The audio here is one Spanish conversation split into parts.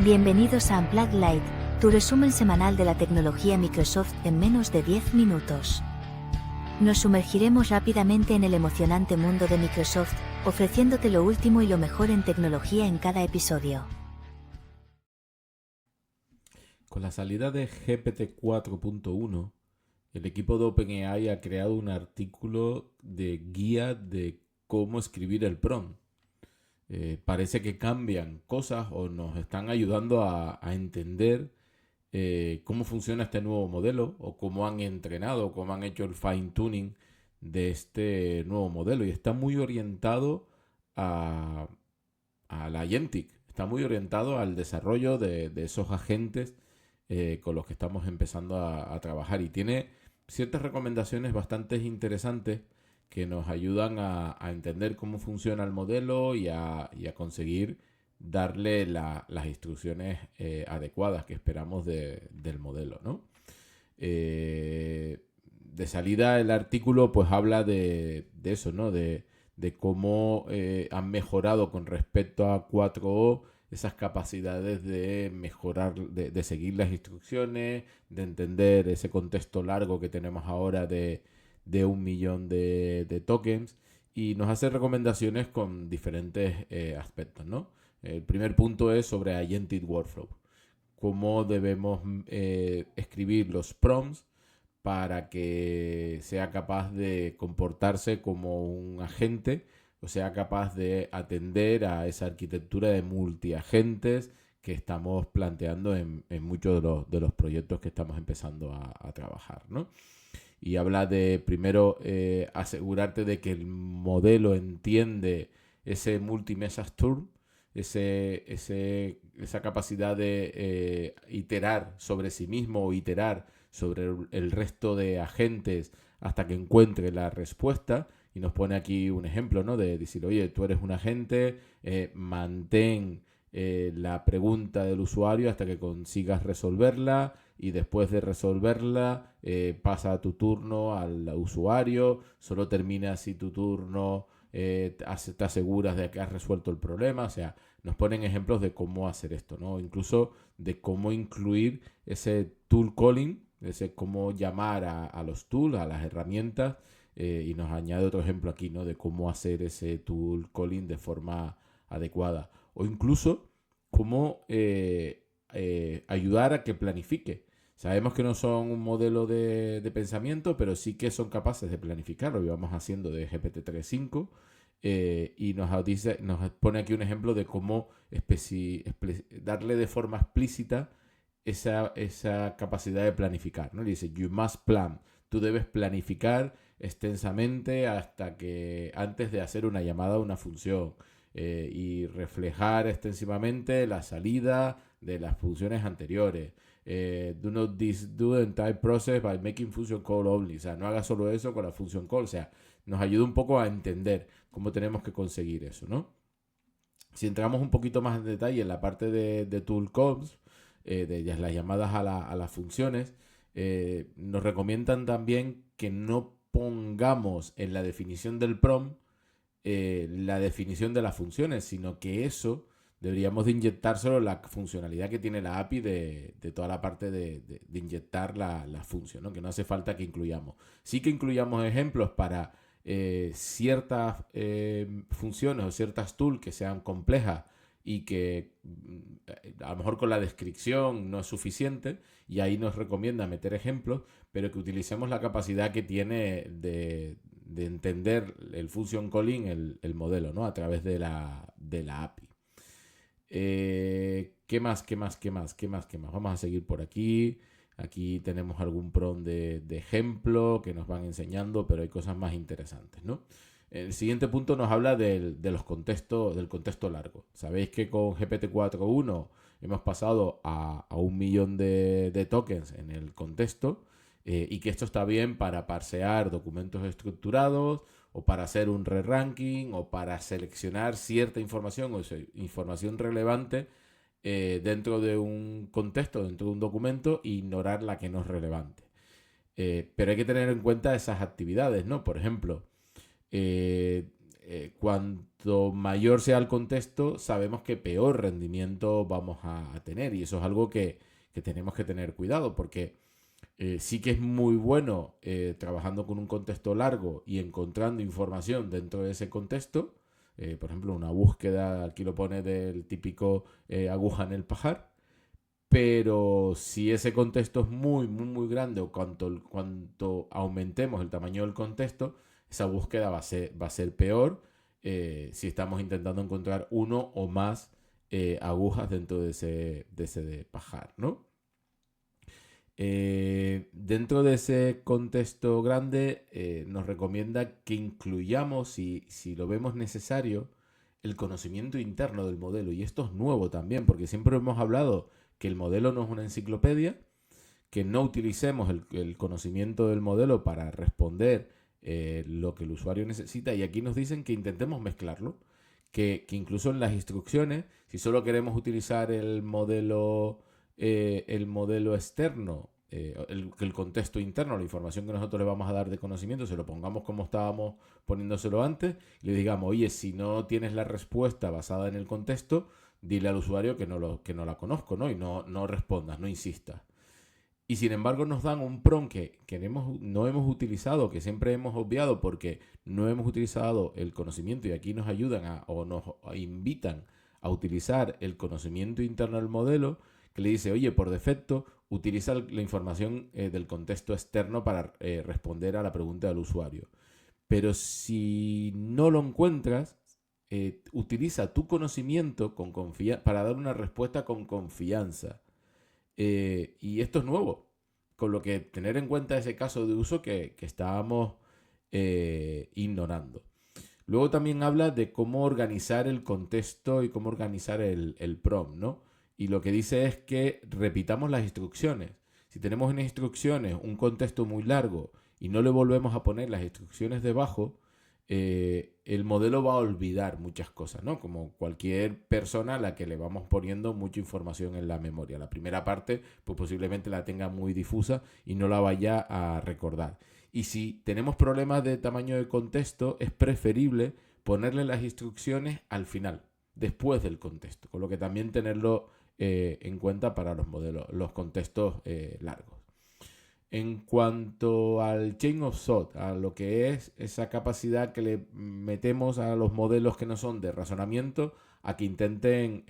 Bienvenidos a Unplugged Lite, tu resumen semanal de la tecnología Microsoft en menos de 10 minutos. Nos sumergiremos rápidamente en el emocionante mundo de Microsoft, ofreciéndote lo último y lo mejor en tecnología en cada episodio. Con la salida de GPT 4.1, el equipo de OpenAI ha creado un artículo de guía de cómo escribir el prompt. Parece que cambian cosas o nos están ayudando a entender cómo funciona este nuevo modelo o cómo han entrenado, cómo han hecho el fine tuning de este nuevo modelo. Y está muy orientado a la Agentic, está muy orientado al desarrollo de esos agentes con los que estamos empezando a trabajar. Y tiene ciertas recomendaciones bastante interesantes que nos ayudan a entender cómo funciona el modelo y a conseguir darle las instrucciones adecuadas que esperamos del modelo, ¿no? De salida el artículo pues habla de eso, ¿no? De cómo han mejorado con respecto a 4O esas capacidades de mejorar, de seguir las instrucciones, de entender ese contexto largo que tenemos ahora de 1 millón de tokens, y nos hace recomendaciones con diferentes aspectos, ¿no? El primer punto es sobre Agentic Workflow. Cómo debemos escribir los prompts para que sea capaz de comportarse como un agente, o sea capaz de atender a esa arquitectura de multiagentes que estamos planteando en muchos de los proyectos que estamos empezando a trabajar, ¿no? Y habla de primero asegurarte de que el modelo entiende ese multi-message turn, esa capacidad de iterar sobre sí mismo o iterar sobre el resto de agentes hasta que encuentre la respuesta. Y nos pone aquí un ejemplo, ¿no? De decir, oye, tú eres un agente, mantén la pregunta del usuario hasta que consigas resolverla, y después de resolverla pasa a tu turno al usuario, solo termina si tu turno te aseguras de que has resuelto el problema. O sea, nos ponen ejemplos de cómo hacer esto, ¿no? Incluso de cómo incluir ese tool calling, ese cómo llamar a los tools, a las herramientas, y nos añade otro ejemplo aquí, ¿no? De cómo hacer ese tool calling de forma adecuada. O incluso cómo ayudar a que planifique. Sabemos que no son un modelo de pensamiento, pero sí que son capaces de planificar. Lo íbamos haciendo de GPT-3.5, y nos pone aquí un ejemplo de cómo darle de forma explícita esa capacidad de planificar, ¿no? Dice, you must plan. Tú debes planificar extensamente antes de hacer una llamada a una función, y reflejar extensivamente la salida de las funciones anteriores. Do not do the entire process by making function call only. O sea, no haga solo eso con la function call. O sea, nos ayuda un poco a entender cómo tenemos que conseguir eso, ¿no? Si entramos un poquito más en detalle en la parte de tool calls, de las llamadas a las funciones, nos recomiendan también que no pongamos en la definición del prompt la definición de las funciones, sino que eso deberíamos de inyectárselo la funcionalidad que tiene la API de toda la parte de inyectar la función, ¿no? Que no hace falta que incluyamos. Sí que incluyamos ejemplos para ciertas funciones o ciertas tools que sean complejas y que a lo mejor con la descripción no es suficiente, y ahí nos recomienda meter ejemplos, pero que utilicemos la capacidad que tiene de entender el function calling, el modelo, ¿no? A través de la API. ¿Qué más? Vamos a seguir por aquí. Aquí tenemos algún prompt de ejemplo que nos van enseñando, pero hay cosas más interesantes, ¿no? El siguiente punto nos habla del contexto largo. Sabéis que con GPT-4.1 hemos pasado a 1 millón de tokens en el contexto, y que esto está bien para parsear documentos estructurados, o para hacer un re-ranking, o para seleccionar cierta información o información relevante dentro de un contexto, dentro de un documento, e ignorar la que no es relevante. Pero hay que tener en cuenta esas actividades, ¿no? Por ejemplo, cuanto mayor sea el contexto, sabemos que peor rendimiento vamos a tener. Y eso es algo que tenemos que tener cuidado, porque sí que es muy bueno trabajando con un contexto largo y encontrando información dentro de ese contexto. Por ejemplo, una búsqueda, aquí lo pone del típico aguja en el pajar. Pero si ese contexto es muy, muy, muy grande o cuanto aumentemos el tamaño del contexto, esa búsqueda va a ser peor si estamos intentando encontrar uno o más agujas dentro de ese pajar, ¿no? Dentro de ese contexto grande nos recomienda que incluyamos, si lo vemos necesario, el conocimiento interno del modelo. Y esto es nuevo también, porque siempre hemos hablado que el modelo no es una enciclopedia, que no utilicemos el conocimiento del modelo para responder lo que el usuario necesita, y aquí nos dicen que intentemos mezclarlo, que incluso en las instrucciones, si solo queremos utilizar el modelo externo, el contexto interno, la información que nosotros le vamos a dar de conocimiento, se lo pongamos como estábamos poniéndoselo antes, y le digamos, oye, si no tienes la respuesta basada en el contexto, dile al usuario que no la conozco, ¿no? Y no respondas, no insistas. Y sin embargo nos dan un prompt que no hemos utilizado, que siempre hemos obviado porque no hemos utilizado el conocimiento, y aquí nos ayudan o nos invitan a utilizar el conocimiento interno del modelo, que le dice, oye, por defecto, utiliza la información del contexto externo para responder a la pregunta del usuario. Pero si no lo encuentras, utiliza tu conocimiento para dar una respuesta con confianza. Y esto es nuevo, con lo que tener en cuenta ese caso de uso que estábamos ignorando. Luego también habla de cómo organizar el contexto y cómo organizar el prompt, ¿no? Y lo que dice es que repitamos las instrucciones. Si tenemos en instrucciones un contexto muy largo y no le volvemos a poner las instrucciones debajo, el modelo va a olvidar muchas cosas, ¿no? Como cualquier persona a la que le vamos poniendo mucha información en la memoria. La primera parte, pues posiblemente la tenga muy difusa y no la vaya a recordar. Y si tenemos problemas de tamaño de contexto, es preferible ponerle las instrucciones al final, después del contexto, con lo que también tenerlo en cuenta para los contextos largos. En cuanto al Chain of Thought, a lo que es esa capacidad que le metemos a los modelos que no son de razonamiento a que intenten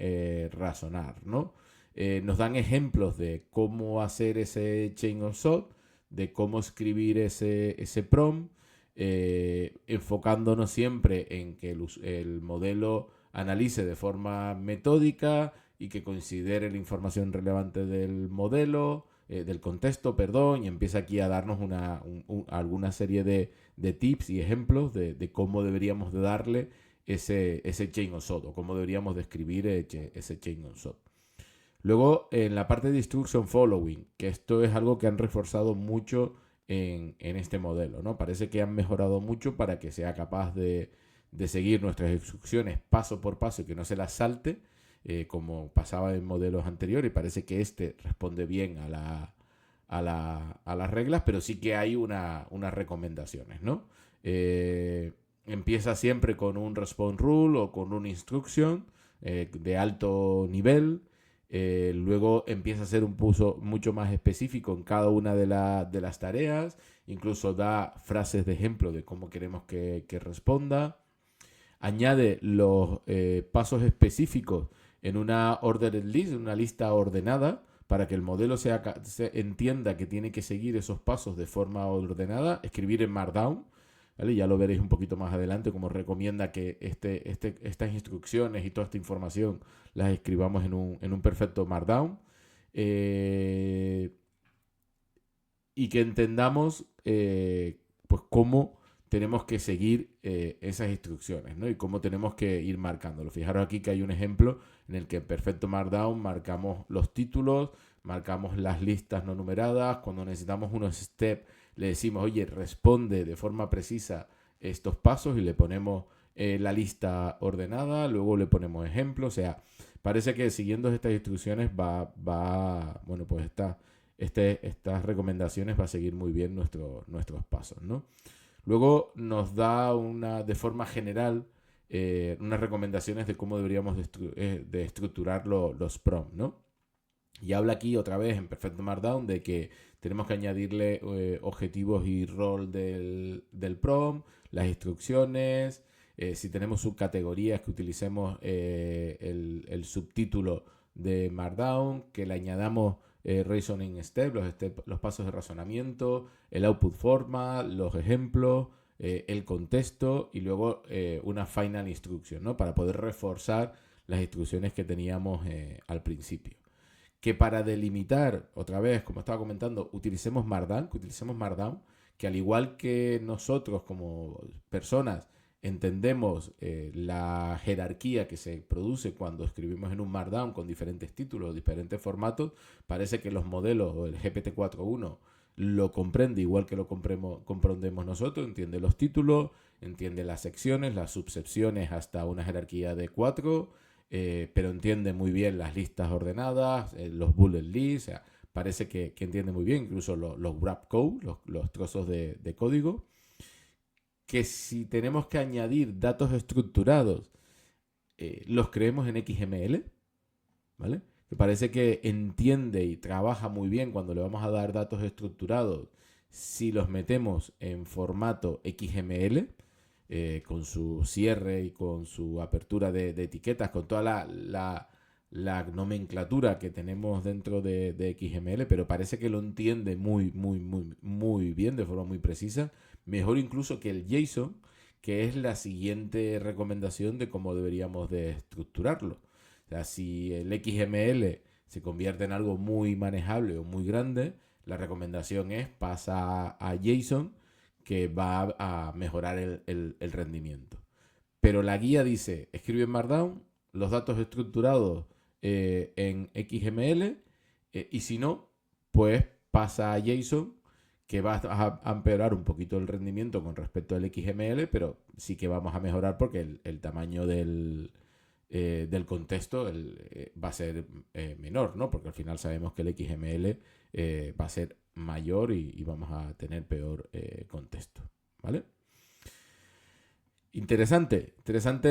razonar, ¿no? Nos dan ejemplos de cómo hacer ese Chain of Thought, de cómo escribir ese prompt, enfocándonos siempre en que el modelo analice de forma metódica y que considere la información relevante del modelo, del contexto, perdón, y empieza aquí a darnos alguna serie de tips y ejemplos de cómo deberíamos de darle ese chain of thought, o cómo deberíamos de escribir ese chain of thought. Luego, en la parte de instruction following, que esto es algo que han reforzado mucho en este modelo, ¿no? Parece que han mejorado mucho para que sea capaz de seguir nuestras instrucciones paso por paso y que no se las salte, como pasaba en modelos anteriores. Y parece que este responde bien a las reglas, pero sí que hay unas recomendaciones, ¿no? Empieza siempre con un response rule o con una instruction de alto nivel. Luego empieza a hacer un uso mucho más específico en cada una de las tareas. Incluso da frases de ejemplo de cómo queremos que responda. Añade los pasos específicos en una ordered list, en una lista ordenada, para que el modelo se entienda que tiene que seguir esos pasos de forma ordenada. Escribir en Markdown, ¿vale? Ya lo veréis un poquito más adelante, como recomienda que estas instrucciones y toda esta información las escribamos en un perfecto Markdown. Y que entendamos pues cómo tenemos que seguir esas instrucciones, ¿no? Y cómo tenemos que ir marcándolo. Fijaros aquí que hay un ejemplo en el que en perfecto Markdown marcamos los títulos, marcamos las listas no numeradas. Cuando necesitamos unos steps, le decimos, oye, responde de forma precisa estos pasos, y le ponemos la lista ordenada, luego le ponemos ejemplos. O sea, parece que siguiendo estas instrucciones bueno, pues estas recomendaciones va a seguir muy bien nuestros pasos, ¿no? Luego nos da de forma general unas recomendaciones de cómo deberíamos de estructurar los prompts, ¿no? Y habla aquí otra vez en Perfecto Markdown de que tenemos que añadirle objetivos y rol del prompt, las instrucciones, si tenemos subcategorías que utilicemos el subtítulo de Markdown, que le añadamos reasoning step, los pasos de razonamiento, el output format, los ejemplos, el contexto y luego una final instruction, ¿no? Para poder reforzar las instrucciones que teníamos al principio. Que para delimitar, otra vez, como estaba comentando, utilicemos Markdown, que al igual que nosotros como personas entendemos la jerarquía que se produce cuando escribimos en un Markdown con diferentes títulos, diferentes formatos, parece que los modelos o el GPT-4.1 lo comprende igual que lo comprendemos nosotros, entiende los títulos, entiende las secciones, las subsecciones hasta una jerarquía de 4, pero entiende muy bien las listas ordenadas, los bullet lists, o sea, parece que entiende muy bien, incluso los wrap code, los trozos de código. Que si tenemos que añadir datos estructurados, los creemos en XML, ¿vale? Me parece que entiende y trabaja muy bien cuando le vamos a dar datos estructurados si los metemos en formato XML, con su cierre y con su apertura de etiquetas, con toda la nomenclatura que tenemos dentro de XML, pero parece que lo entiende muy bien, de forma muy precisa, mejor incluso que el JSON, que es la siguiente recomendación de cómo deberíamos de estructurarlo. O sea, si el XML se convierte en algo muy manejable o muy grande, la recomendación es pasa a JSON, que va a mejorar el rendimiento. Pero la guía dice, escribe en Markdown los datos estructurados en XML, y si no, pues pasa a JSON, que va a empeorar un poquito el rendimiento con respecto al XML, pero sí que vamos a mejorar porque el tamaño del contexto va a ser menor, ¿no? Porque al final sabemos que el XML va a ser mayor y vamos a tener peor contexto, ¿vale? Interesante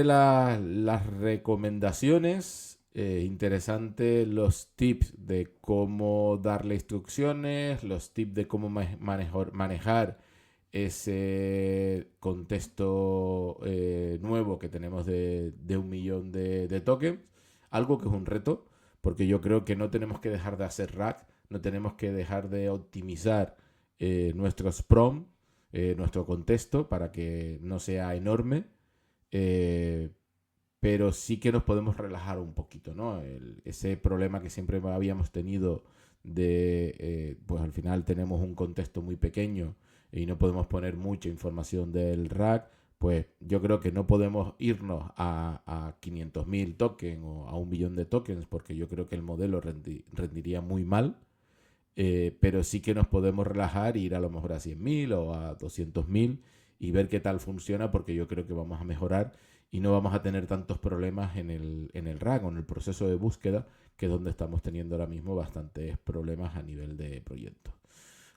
las recomendaciones, interesante los tips de cómo darle instrucciones, los tips de cómo manejar ese contexto nuevo que tenemos de 1 millón de tokens, algo que es un reto, porque yo creo que no tenemos que dejar de hacer RAG, no tenemos que dejar de optimizar nuestros prompts, nuestro contexto para que no sea enorme, pero sí que nos podemos relajar un poquito, ¿no? Ese problema que siempre habíamos tenido de, pues al final tenemos un contexto muy pequeño y no podemos poner mucha información del RAG, pues yo creo que no podemos irnos a 500.000 tokens o a 1 millón de tokens, porque yo creo que el modelo rendiría muy mal. Pero sí que nos podemos relajar e ir a lo mejor a 100.000 o a 200.000 y ver qué tal funciona, porque yo creo que vamos a mejorar y no vamos a tener tantos problemas en el RAG o en el proceso de búsqueda, que es donde estamos teniendo ahora mismo bastantes problemas a nivel de proyecto.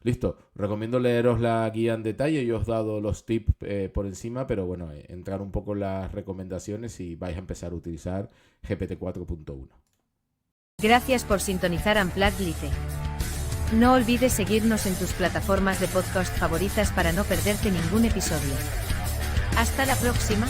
Listo, recomiendo leeros la guía en detalle, yo os he dado los tips por encima, pero bueno, entrar un poco en las recomendaciones si vais a empezar a utilizar GPT 4.1. Gracias por sintonizar Unplugged Lite. No olvides seguirnos en tus plataformas de podcast favoritas para no perderte ningún episodio. Hasta la próxima.